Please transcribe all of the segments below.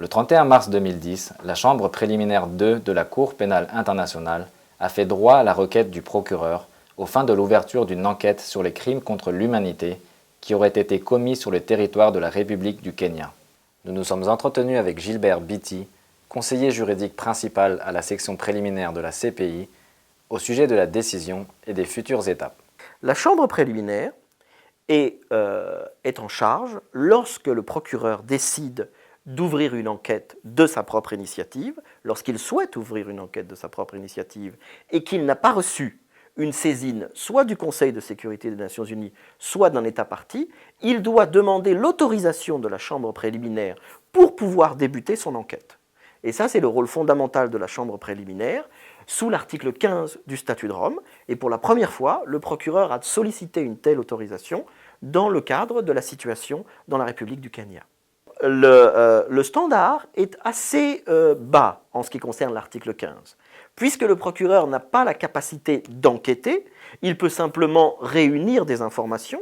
Le 31 mars 2010, la Chambre préliminaire 2 de la Cour pénale internationale a fait droit à la requête du procureur aux fins de l'ouverture d'une enquête sur les crimes contre l'humanité qui auraient été commis sur le territoire de la République du Kenya. Nous nous sommes entretenus avec Gilbert Biti, conseiller juridique principal à la section préliminaire de la CPI, au sujet de la décision et des futures étapes. La Chambre préliminaire est en charge lorsque le procureur décide d'ouvrir une enquête de sa propre initiative, lorsqu'il souhaite ouvrir une enquête de sa propre initiative et qu'il n'a pas reçu une saisine soit du Conseil de sécurité des Nations Unies, soit d'un État partie, il doit demander l'autorisation de la Chambre préliminaire pour pouvoir débuter son enquête. Et ça, c'est le rôle fondamental de la Chambre préliminaire, sous l'article 15 du statut de Rome. Et pour la première fois, le procureur a sollicité une telle autorisation dans le cadre de la situation dans la République du Kenya. Le standard est assez bas en ce qui concerne l'article 15. Puisque le procureur n'a pas la capacité d'enquêter, il peut simplement réunir des informations.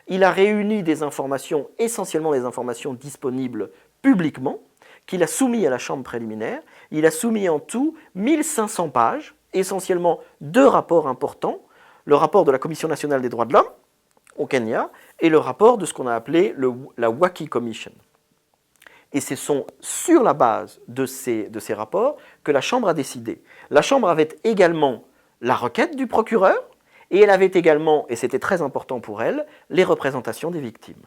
Il a réuni des informations, essentiellement des informations disponibles publiquement, qu'il a soumis à la Chambre préliminaire. Il a soumis en tout 1500 pages, essentiellement deux rapports importants, le rapport de la Commission nationale des droits de l'homme au Kenya et le rapport de ce qu'on a appelé la Waki Commission. Et ce sont sur la base de ces rapports que la Chambre a décidé. La Chambre avait également la requête du procureur et elle avait également, et c'était très important pour elle, les représentations des victimes.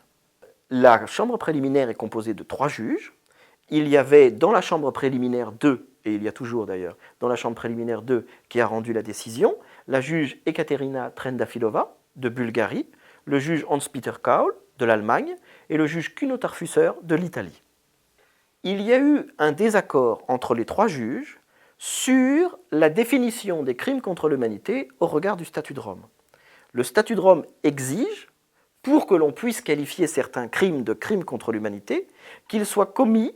La Chambre préliminaire est composée de 3 juges. Il y avait dans la Chambre préliminaire 2, et il y a toujours d'ailleurs, dans la Chambre préliminaire 2 qui a rendu la décision, la juge Ekaterina Trendafilova de Bulgarie, le juge Hans-Peter Kaul de l'Allemagne et le juge Kuno Tarfusser de l'Italie. Il y a eu un désaccord entre les 3 juges sur la définition des crimes contre l'humanité au regard du statut de Rome. Le statut de Rome exige, pour que l'on puisse qualifier certains crimes de crimes contre l'humanité, qu'ils soient commis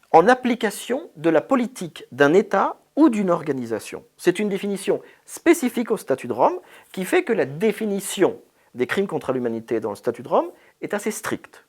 en application de la politique d'un État ou d'une organisation. C'est une définition spécifique au statut de Rome qui fait que la définition des crimes contre l'humanité dans le statut de Rome est assez stricte.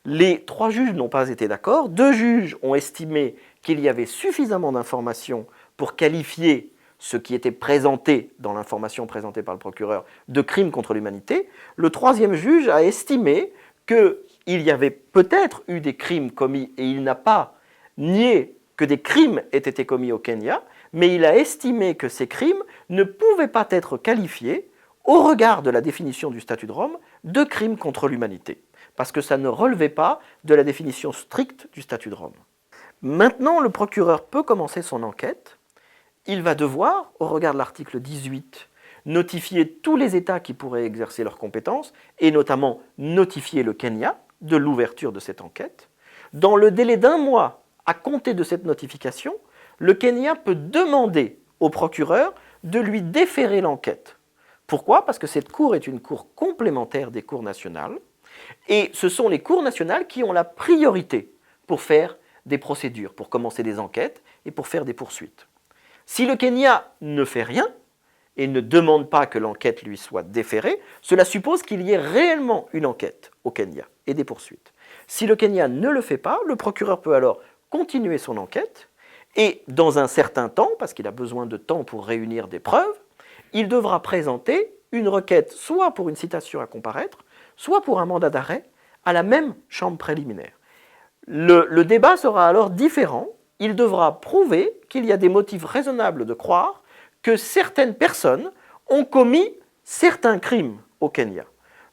Les 3 juges n'ont pas été d'accord. 2 juges ont estimé qu'il y avait suffisamment d'informations pour qualifier ce qui était présenté dans l'information présentée par le procureur de crimes contre l'humanité. Le 3e juge a estimé qu'il y avait peut-être eu des crimes commis et il n'a pas nié que des crimes aient été commis au Kenya, mais il a estimé que ces crimes ne pouvaient pas être qualifiés, au regard de la définition du statut de Rome, de crimes contre l'humanité, parce que ça ne relevait pas de la définition stricte du statut de Rome. Maintenant, le procureur peut commencer son enquête. Il va devoir, au regard de l'article 18, notifier tous les États qui pourraient exercer leurs compétences, et notamment notifier le Kenya de l'ouverture de cette enquête. Dans le délai d'1 mois à compter de cette notification, le Kenya peut demander au procureur de lui déférer l'enquête. Pourquoi ? Parce que cette cour est une cour complémentaire des cours nationales, et ce sont les cours nationales qui ont la priorité pour faire des procédures, pour commencer des enquêtes et pour faire des poursuites. Si le Kenya ne fait rien et ne demande pas que l'enquête lui soit déférée, cela suppose qu'il y ait réellement une enquête au Kenya et des poursuites. Si le Kenya ne le fait pas, le procureur peut alors continuer son enquête et dans un certain temps, parce qu'il a besoin de temps pour réunir des preuves, il devra présenter une requête soit pour une citation à comparaître, soit pour un mandat d'arrêt à la même chambre préliminaire. Le débat sera alors différent. Il devra prouver qu'il y a des motifs raisonnables de croire que certaines personnes ont commis certains crimes au Kenya.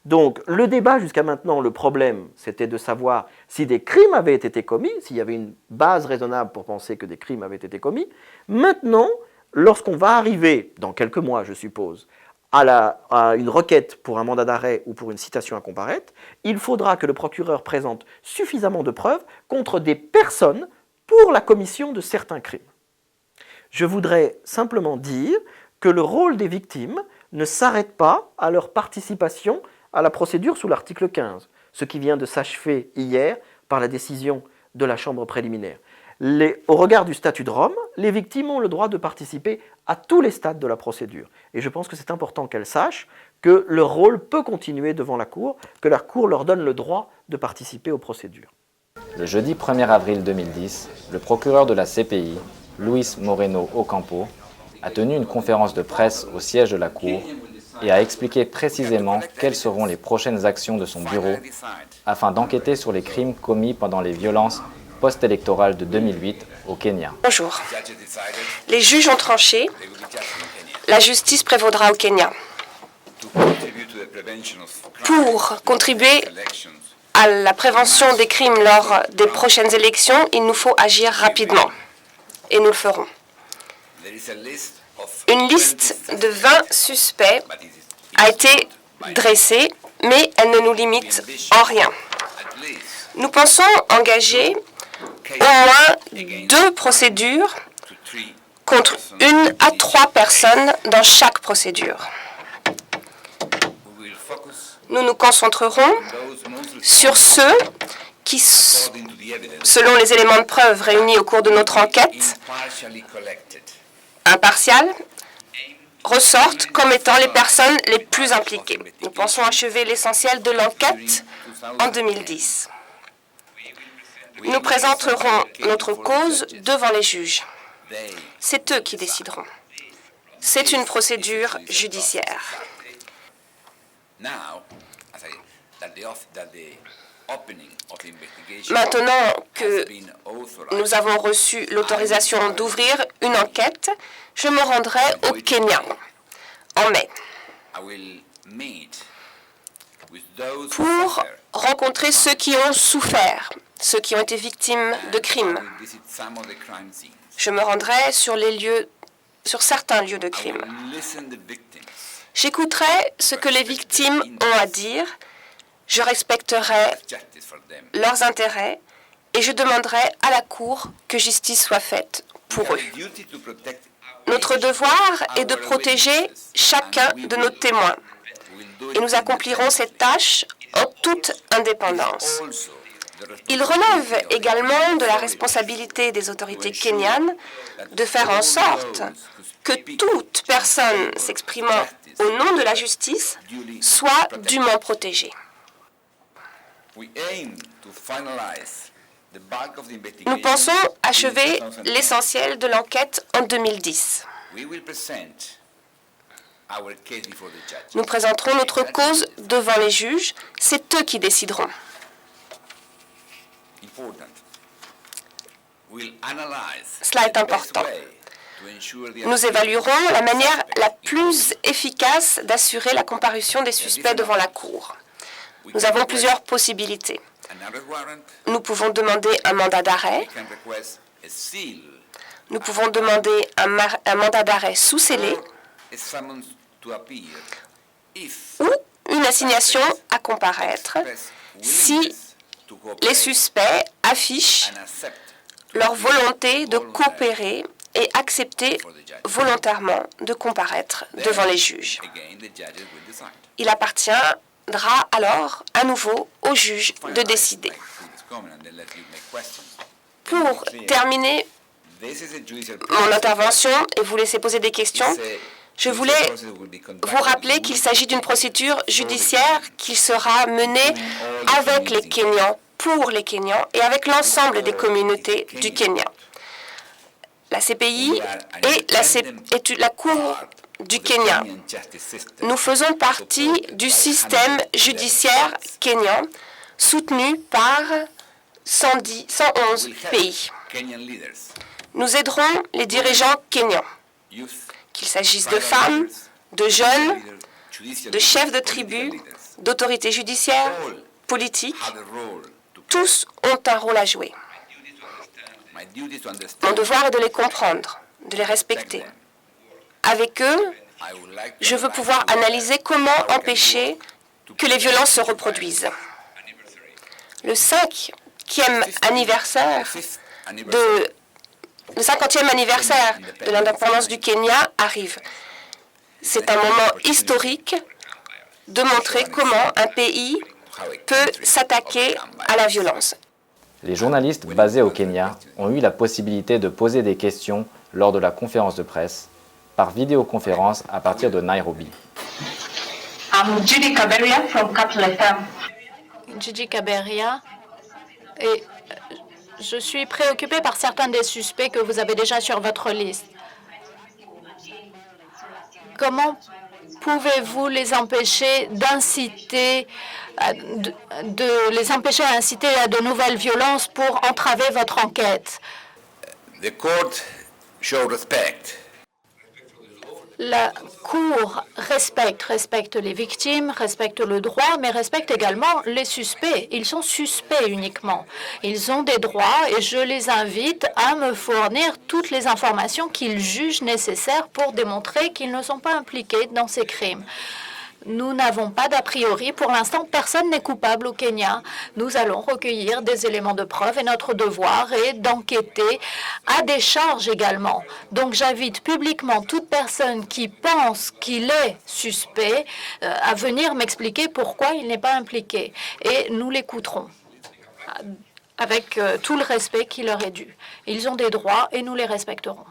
Donc le débat jusqu'à maintenant, le problème, c'était de savoir si des crimes avaient été commis, s'il y avait une base raisonnable pour penser que des crimes avaient été commis. Maintenant, lorsqu'on va arriver, dans quelques mois je suppose, à une requête pour un mandat d'arrêt ou pour une citation à comparaître, il faudra que le procureur présente suffisamment de preuves contre des personnes pour la commission de certains crimes. Je voudrais simplement dire que le rôle des victimes ne s'arrête pas à leur participation à la procédure sous l'article 15, ce qui vient de s'achever hier par la décision de la Chambre préliminaire. Au regard du statut de Rome, les victimes ont le droit de participer à tous les stades de la procédure. Et je pense que c'est important qu'elles sachent que leur rôle peut continuer devant la Cour, que la Cour leur donne le droit de participer aux procédures. Le jeudi 1er avril 2010, le procureur de la CPI, Luis Moreno Ocampo, a tenu une conférence de presse au siège de la Cour et a expliqué précisément quelles seront les prochaines actions de son bureau afin d'enquêter sur les crimes commis pendant les violences post-électorales de 2008 au Kenya. Bonjour. Les juges ont tranché. La justice prévaudra au Kenya. Pour contribuer à la prévention des crimes lors des prochaines élections, il nous faut agir rapidement. Et nous le ferons. Une liste de 20 suspects a été dressée, mais elle ne nous limite en rien. Nous pensons engager au moins 2 procédures contre 1 à 3 personnes dans chaque procédure. Nous nous concentrerons sur ceux qui, selon les éléments de preuve réunis au cours de notre enquête, impartiales, ressortent comme étant les personnes les plus impliquées. Nous pensons achever l'essentiel de l'enquête en 2010. Nous présenterons notre cause devant les juges. C'est eux qui décideront. C'est une procédure judiciaire. Maintenant que nous avons reçu l'autorisation d'ouvrir une enquête, je me rendrai au Kenya en mai pour rencontrer ceux qui ont souffert, ceux qui ont été victimes de crimes. Je me rendrai sur certains lieux de crimes. J'écouterai ce que les victimes ont à dire, je respecterai leurs intérêts et je demanderai à la Cour que justice soit faite pour eux. Notre devoir est de protéger chacun de nos témoins et nous accomplirons cette tâche en toute indépendance. Il relève également de la responsabilité des autorités kenyanes de faire en sorte que toute personne s'exprimant au nom de la justice soit dûment protégée. Nous pensons achever l'essentiel de l'enquête en 2010. Nous présenterons notre cause devant les juges. C'est eux qui décideront. Cela est important. Nous évaluerons la manière la plus efficace d'assurer la comparution des suspects devant la Cour. Nous avons plusieurs possibilités. Nous pouvons demander un mandat d'arrêt. Nous pouvons demander un mandat d'arrêt sous scellé ou une assignation à comparaître si les suspects affichent leur volonté de coopérer et accepter volontairement de comparaître devant les juges. Il appartiendra alors à nouveau aux juges de décider. Pour terminer mon intervention et vous laisser poser des questions, je voulais vous rappeler qu'il s'agit d'une procédure judiciaire qui sera menée avec les Kenyans, pour les Kenyans et avec l'ensemble des communautés du Kenya. La CPI et la Cour du Kenya. Nous faisons partie du système judiciaire kenyan soutenu par 111 pays. Nous aiderons les dirigeants kenyans, qu'il s'agisse de femmes, de jeunes, de chefs de tribus, d'autorités judiciaires, politiques. Tous ont un rôle à jouer. Mon devoir est de les comprendre, de les respecter. Avec eux, je veux pouvoir analyser comment empêcher que les violences se reproduisent. Le 50e anniversaire de l'indépendance du Kenya arrive. C'est un moment historique de montrer comment un pays peut s'attaquer à la violence. Les journalistes basés au Kenya ont eu la possibilité de poser des questions lors de la conférence de presse par vidéoconférence à partir de Nairobi. I'm Judy Kaberia from Capital FM. Judy Kaberia et Je suis préoccupée par certains des suspects que vous avez déjà sur votre liste. Comment pouvez-vous les empêcher d'inciter, les empêcher d'inciter à de nouvelles violences pour entraver votre enquête? The court showed respect. La Cour respecte les victimes, respecte le droit, mais respecte également les suspects. Ils sont suspects uniquement. Ils ont des droits et je les invite à me fournir toutes les informations qu'ils jugent nécessaires pour démontrer qu'ils ne sont pas impliqués dans ces crimes. Nous n'avons pas d'a priori. Pour l'instant, personne n'est coupable au Kenya. Nous allons recueillir des éléments de preuve et notre devoir est d'enquêter à des charges également. Donc, j'invite publiquement toute personne qui pense qu'il est suspect à venir m'expliquer pourquoi il n'est pas impliqué. Et nous l'écouterons avec tout le respect qui leur est dû. Ils ont des droits et nous les respecterons.